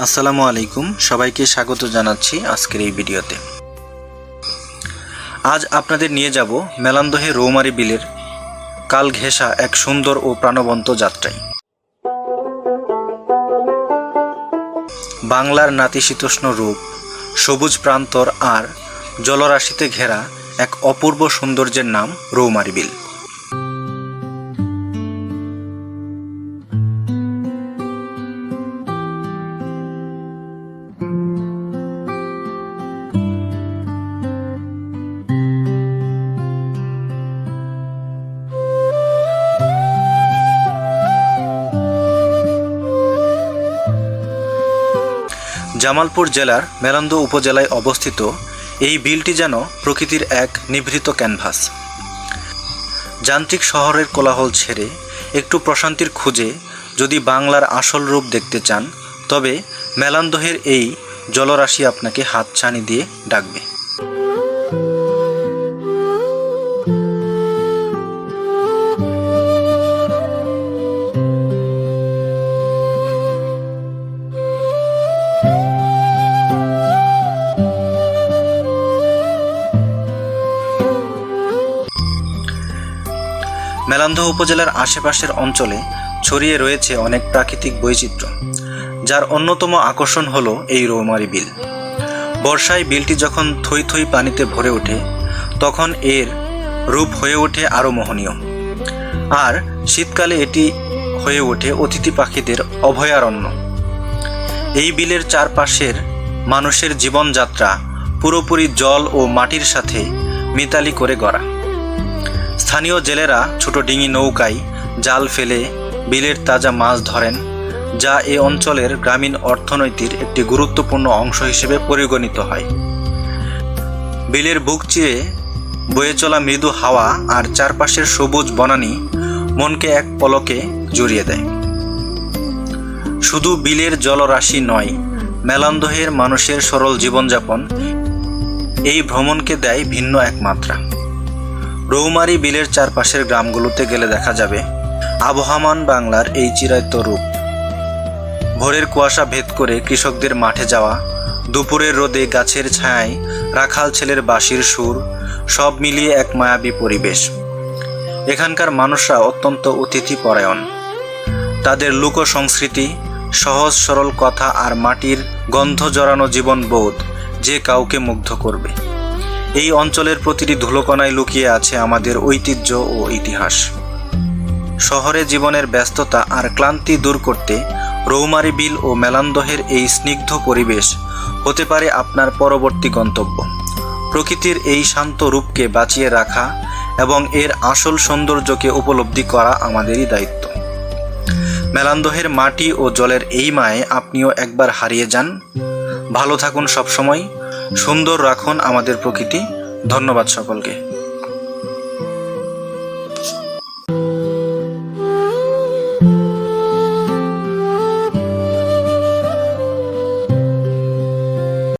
আসসালামু আলাইকুম, সবাইকে স্বাগত জানাচ্ছি আজকের এই ভিডিওতে। আজ আপনাদের নিয়ে যাব মেলান্দহে রৌমারী বিলের কাল ঘেঁষা এক সুন্দর ও প্রাণবন্ত যাত্রায়। বাংলার নাতিশীতোষ্ণ রূপ, সবুজ প্রান্তর আর জলরাশিতে ঘেরা এক অপূর্ব সৌন্দর্যের নাম রৌমারী বিল। জামালপুর জেলার মেলান্দহ উপজেলায় অবস্থিত এই বিলটি যেন প্রকৃতির এক নিভৃত ক্যানভাস। যান্ত্রিক শহরের কোলাহল ছেড়ে একটু প্রশান্তির খুঁজে যদি বাংলার আসল রূপ দেখতে চান, তবে মেলান্দহের এই জলরাশি আপনাকে হাতছানি দিয়ে ডাকবে। মেলান্দহ উপজেলার আশেপাশের অঞ্চলে ছড়িয়ে রয়েছে অনেক প্রাকৃতিক বৈচিত্র্য, যার অন্যতম আকর্ষণ হলো এই রৌমারী বিল। বর্ষায় বিলটি যখন থই থই পানিতে ভরে ওঠে, তখন এর রূপ হয়ে ওঠে আরও মোহনীয়। আর শীতকালে এটি হয়ে ওঠে অতিথি পাখিদের অভয়ারণ্য। এই বিলের চারপাশের মানুষের জীবনযাত্রা পুরোপুরি জল ও মাটির সাথে মিতালি করে গড়া। স্থানীয় জেলেরা ছোট ডিঙি নৌকায় জাল ফেলে বিলের তাজা মাছ ধরেন, যা এ অঞ্চলের গ্রামীণ অর্থনীতির একটি গুরুত্বপূর্ণ অংশ হিসেবে পরিগণিত হয়। বিলের বুক চিরে বয়ে চলা মৃদু হাওয়া আর চারপাশের সবুজ বনানী মনকে এক পলকে জড়িয়ে দেয়। শুধু বিলের জলরাশি নয়, মেলান্দহের মানুষের সরল জীবনযাপন এই ভ্রমণকে দেয় ভিন্ন এক মাত্রা। রৌমারী বিলের চারপাশের গ্রামগুলোতে গেলে দেখা যাবে আবহমান বাংলার এই চিরায়ত রূপ। ভোরের কুয়াশা ভেদ করে কৃষকদের মাঠে যাওয়া, দুপুরের রোদে গাছের ছায়ায় রাখাল ছেলের বাঁশির সুর, সব মিলিয়ে এক মায়াবী পরিবেশ। এখানকার মানুষরা অত্যন্ত অতিথিপরায়ণ। তাদের লোক সংস্কৃতি, সহজ সরল কথা আর মাটির গন্ধ জড়ানো জীবনবোধ যে কাউকে মুগ্ধ করবে। এই অঞ্চলের প্রতিটি ধুলোকণায় লুকিয়ে আছে আমাদের ঐতিহ্য ও ইতিহাস। শহরে জীবনের ব্যস্ততা আর ক্লান্তি দূর করতে রৌমারী বিল ও মেলান্দহের এই স্নিগ্ধ পরিবেশ হতে পারে আপনার পরবর্তী গন্তব্য। প্রকৃতির এই শান্ত রূপকে বাঁচিয়ে রাখা এবং এর আসল সৌন্দর্যকে উপলব্ধি করা আমাদেরই দায়িত্ব। মেলান্দহের মাটি ও জলের এই মায়ে আপনিও একবার হারিয়ে যান। ভালো থাকুন সবসময়, সুন্দর রাখুন আমাদের প্রকৃতি। ধন্যবাদ সকলকে।